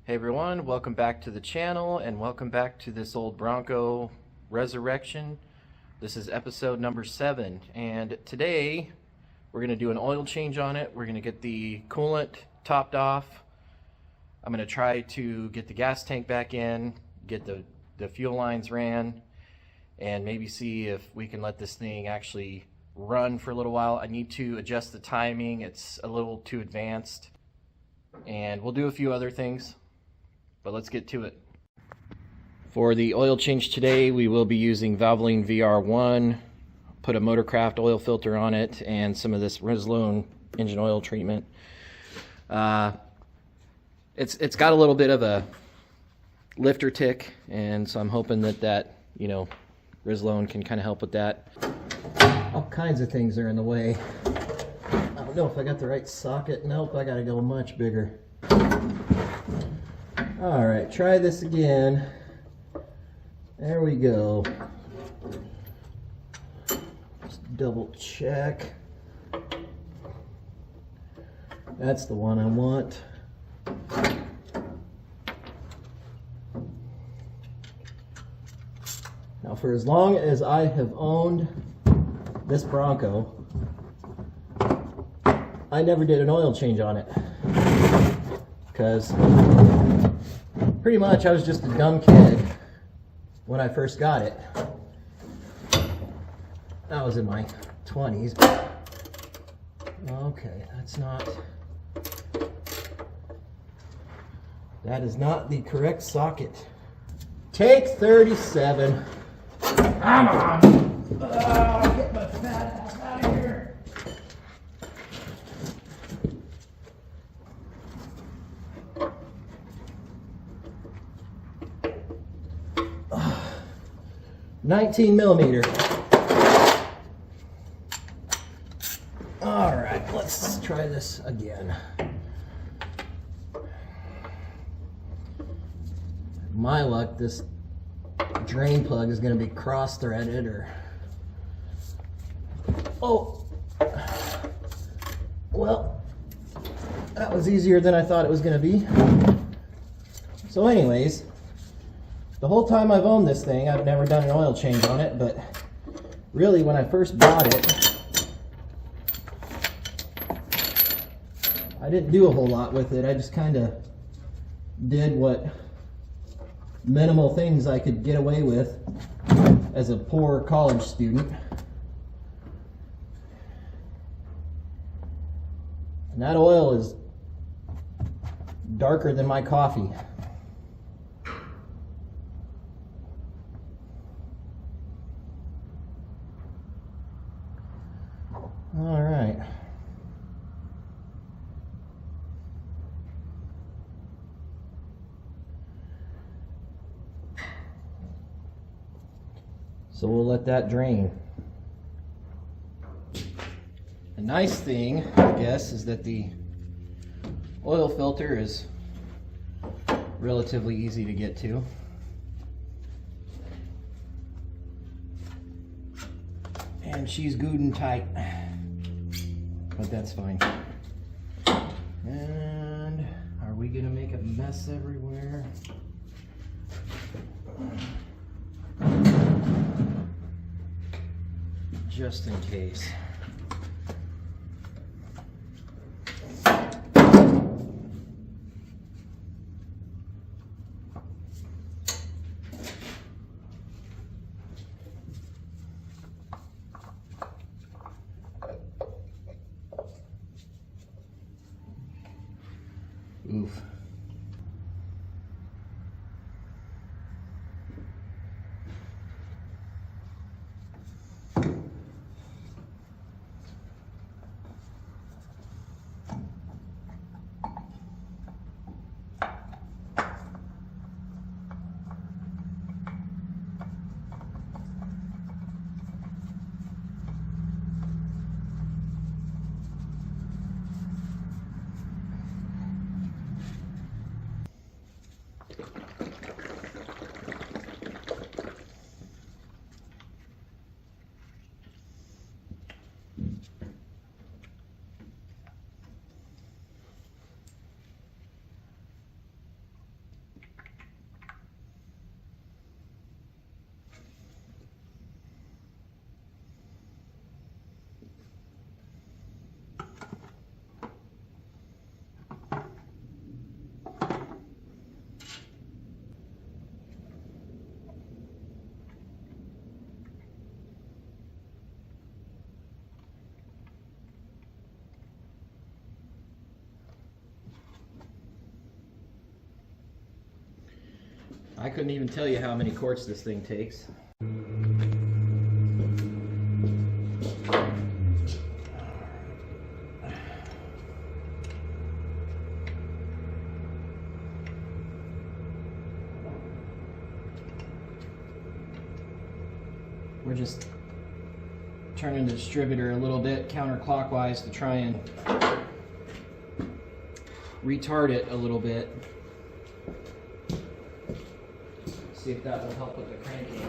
Hey everyone, welcome back to the channel and welcome back to this old Bronco resurrection. This is episode number 7 and today we're going to do an oil change on it. We're going to get the coolant topped off. I'm going to try to get the gas tank back in, get the fuel lines ran, and maybe see if we can let this thing actually run for a little while. I need to adjust the timing. It's a little too advanced. And we'll do a few other things. But let's get to it. For the oil change today, we will be using Valvoline VR1, put a Motorcraft oil filter on it, and some of this Rizlone engine oil treatment. It's got a little bit of a lifter tick, and so I'm hoping that Rizlone can kind of help with that. All kinds of things are in the way. I don't know if I got the right socket. Nope, I gotta go much bigger. Alright, try this again. There we go. Just double check. That's the one I want. Now, for as long as I have owned this Bronco, I never did an oil change on it. Because pretty much I was just a dumb kid when I first got it. I was in my 20s. Okay, that is not the correct socket. Take 37. Come on! Get my fat ass out of here. Uh, 19 millimeter. All right, let's try this again. My luck, this drain plug is going to be cross-threaded or... Oh! Well, that was easier than I thought it was going to be. So anyways, the whole time I've owned this thing, I've never done an oil change on it, but really when I first bought it, I didn't do a whole lot with it. I just kind of did what minimal things I could get away with as a poor college student. And that oil is darker than my coffee. All right. So we'll let that drain. The nice thing, I guess, is that the oil filter is relatively easy to get to. And she's good and tight. But that's fine. And are we gonna make a mess everywhere? Just in case. Oof. I couldn't even tell you how many quarts this thing takes. We're just turning the distributor a little bit counterclockwise to try and retard it a little bit. See if that will help with the cranking.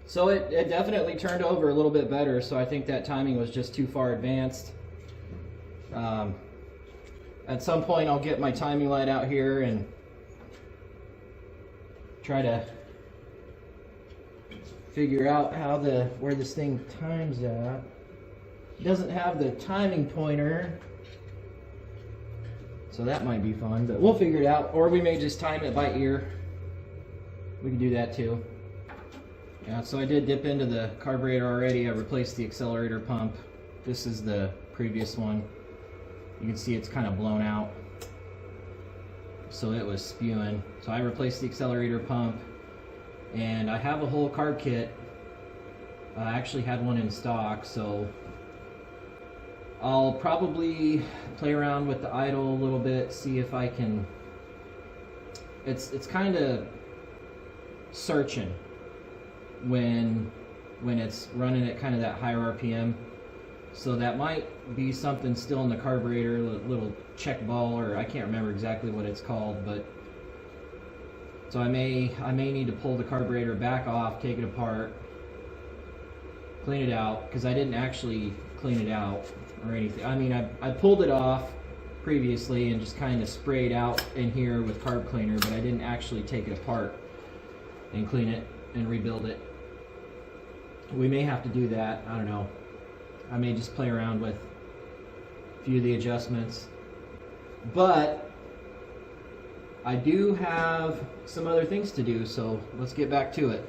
So it definitely turned over a little bit better, so I think that timing was just too far advanced. At some point I'll get my timing light out here and try to figure out how where this thing times at. It doesn't have the timing pointer, so that might be fun, but we'll figure it out. Or we may just time it by ear. We can do that too. Yeah, so I did dip into the carburetor already. I replaced the accelerator pump. This is the previous one. You can see it's kind of blown out. So it was spewing. So I replaced the accelerator pump. And I have a whole carb kit. I actually had one in stock, so I'll probably play around with the idle a little bit, see if I can... It's kind of searching when it's running at kind of that higher RPM, so that might be something still in the carburetor, a little check ball, or I can't remember exactly what it's called, but so I may need to pull the carburetor back off, take it apart, clean it out, because I didn't actually clean it out or anything. I mean, I pulled it off previously and just kind of sprayed out in here with carb cleaner, but I didn't actually take it apart and clean it and rebuild it. We may have to do that. I don't know. I may just play around with a few of the adjustments. But I do have some other things to do, so let's get back to it.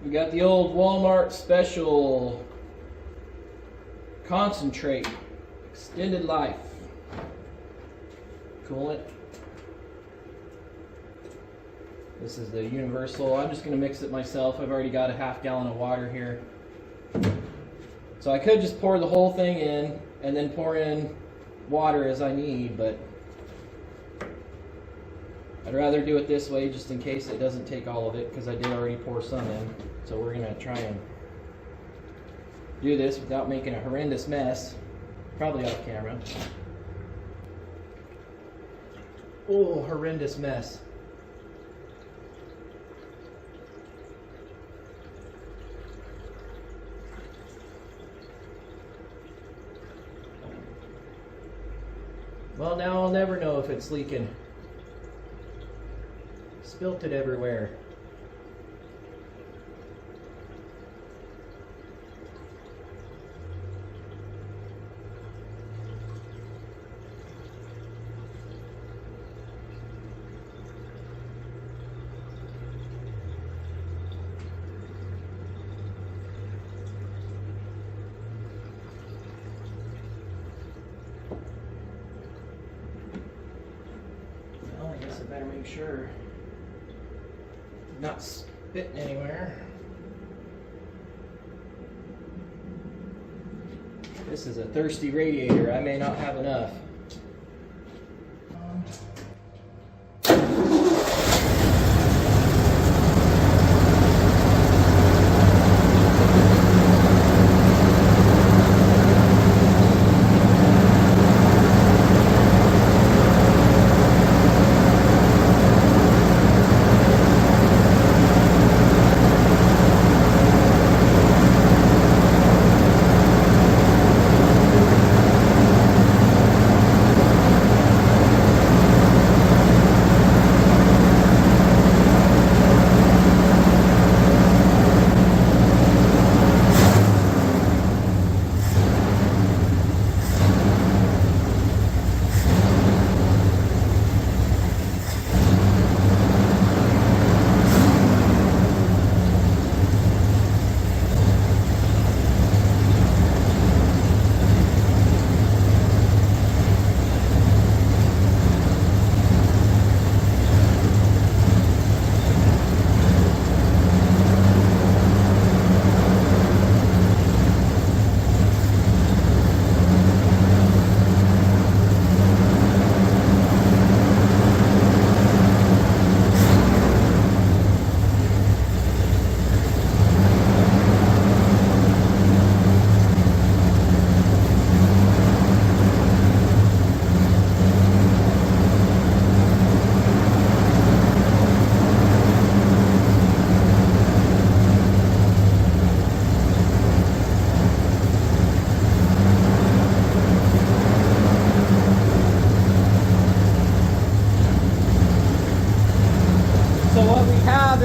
We got the old Walmart special concentrate, extended life coolant. This is the universal. I'm just going to mix it myself. I've already got a half gallon of water here. So I could just pour the whole thing in and then pour in water as I need, but I'd rather do it this way just in case it doesn't take all of it, because I did already pour some in. So we're going to try and do this without making a horrendous mess. Probably off camera. Oh, horrendous mess. Well, now I'll never know if it's leaking. Spilt it everywhere. Better make sure I'm not spitting anywhere. This is a thirsty radiator. I may not have enough.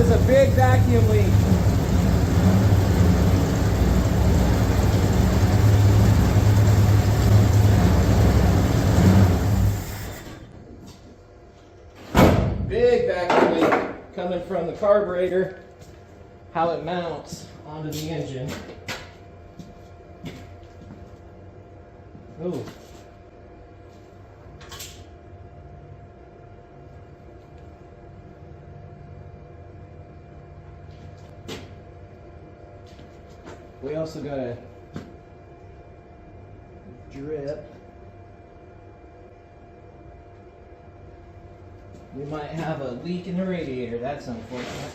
is a big vacuum leak. Big vacuum leak coming from the carburetor, how it mounts onto the engine. Ooh. We also got a drip. We might have a leak in the radiator. That's unfortunate.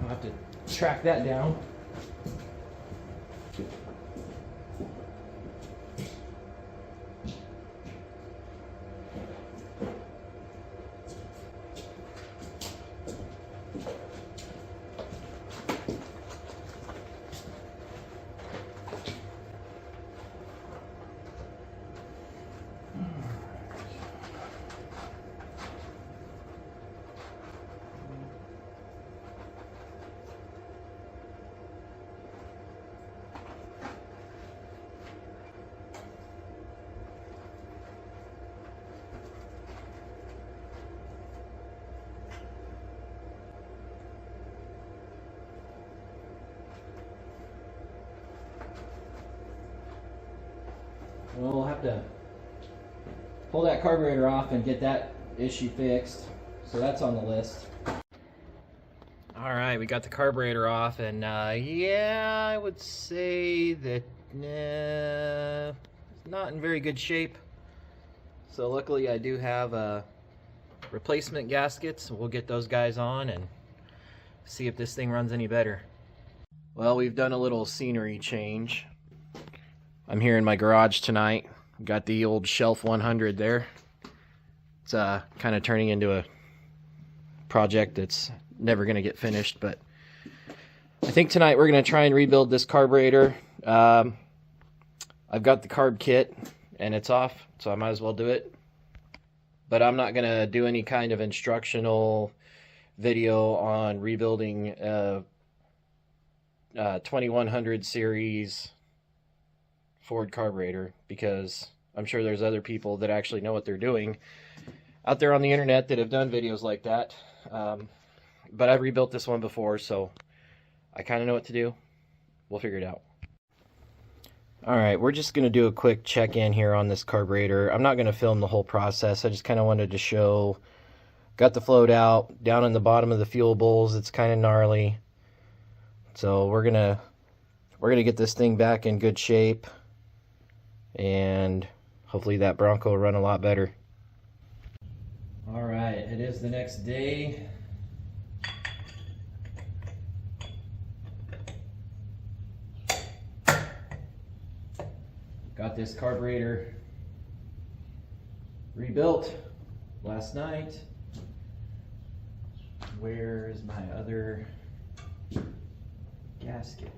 I'll have to track that down. We'll have to pull that carburetor off and get that issue fixed. So that's on the list. Alright, we got the carburetor off, and yeah, I would say that it's not in very good shape. So luckily I do have replacement gaskets. We'll get those guys on and see if this thing runs any better. Well, we've done a little scenery change. I'm here in my garage tonight. Got the old Shelf 100 there. It's kind of turning into a project that's never going to get finished, but I think tonight we're going to try and rebuild this carburetor. I've got the carb kit and it's off, so I might as well do it. But I'm not going to do any kind of instructional video on rebuilding 2100 series Ford carburetor, because I'm sure there's other people that actually know what they're doing out there on the internet that have done videos like that. But I've rebuilt this one before, so I kind of know what to do. We'll figure it out. Alright, we're just going to do a quick check-in here on this carburetor. I'm not going to film the whole process. I just kind of wanted to show. Got the float out. Down in the bottom of the fuel bowls, it's kind of gnarly. So we're gonna get this thing back in good shape, and hopefully that Bronco will run a lot better. Alright, it is the next day. Got this carburetor rebuilt last night. Where is my other gasket?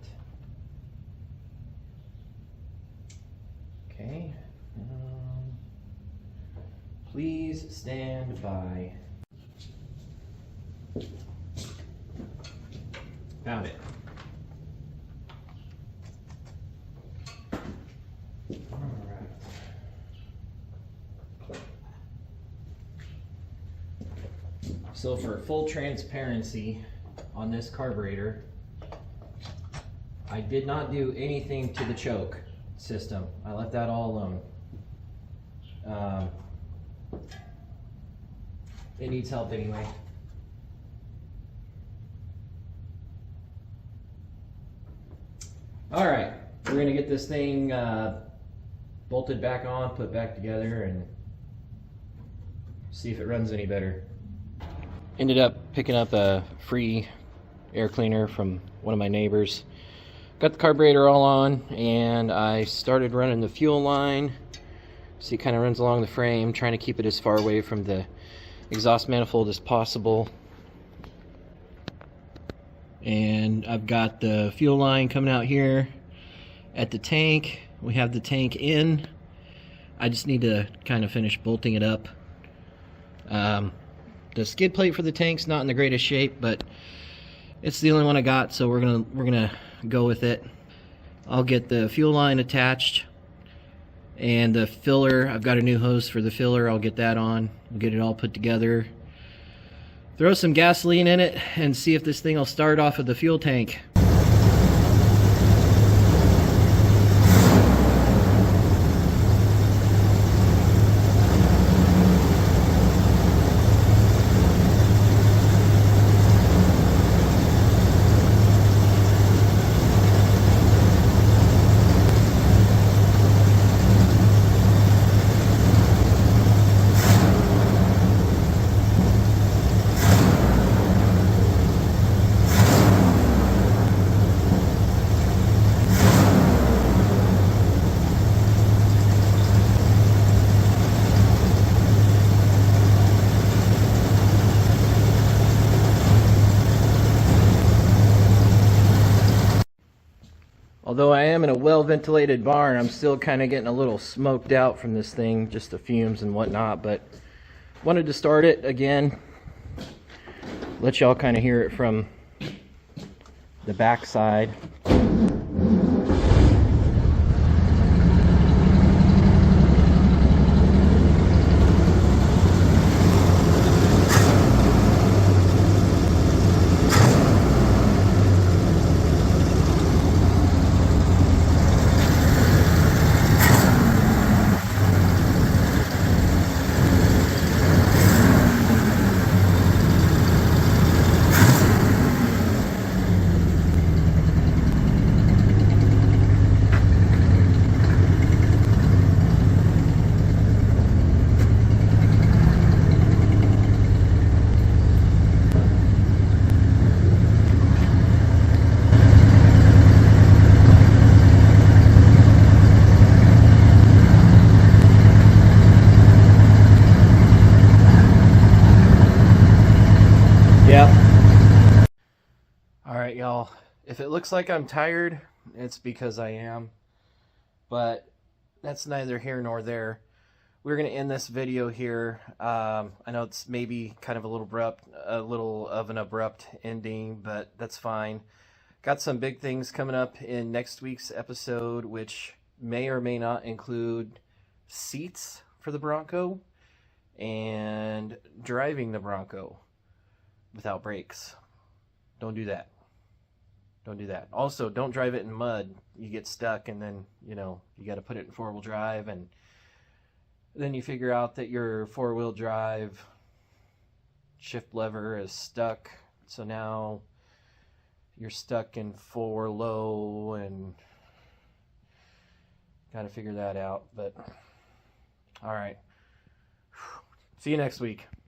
Okay. Please stand by. Found it. Alright. So for full transparency on this carburetor, I did not do anything to the choke system. I left that all alone. It needs help anyway. Alright, we're going to get this thing bolted back on, put back together, and see if it runs any better. Ended up picking up a free air cleaner from one of my neighbors. Got the carburetor all on, and I started running the fuel line. See, it kind of runs along the frame, trying to keep it as far away from the exhaust manifold as possible. And I've got the fuel line coming out here at the tank. We have the tank in. I just need to kind of finish bolting it up. The skid plate for the tank's not in the greatest shape, but it's the only one I got, so we're gonna go with it. I'll get the fuel line attached, and the filler, I've got a new hose for the filler. I'll get that on. We'll get it all put together. Throw some gasoline in it and see if this thing will start off of the fuel tank. Although I am in a well-ventilated barn, I'm still kind of getting a little smoked out from this thing, just the fumes and whatnot, but wanted to start it again, let y'all kind of hear it from the back side. Yep. Alright, y'all. If it looks like I'm tired, it's because I am. But that's neither here nor there. We're going to end this video here. I know it's maybe kind of a little of an abrupt ending, but that's fine. Got some big things coming up in next week's episode, which may or may not include seats for the Bronco and driving the Bronco without brakes. Don't do that. Don't do that. Also, don't drive it in mud. You get stuck, and then, you got to put it in four-wheel drive, and then you figure out that your four-wheel drive shift lever is stuck. So now you're stuck in four low, and got to figure that out. But all right. See you next week.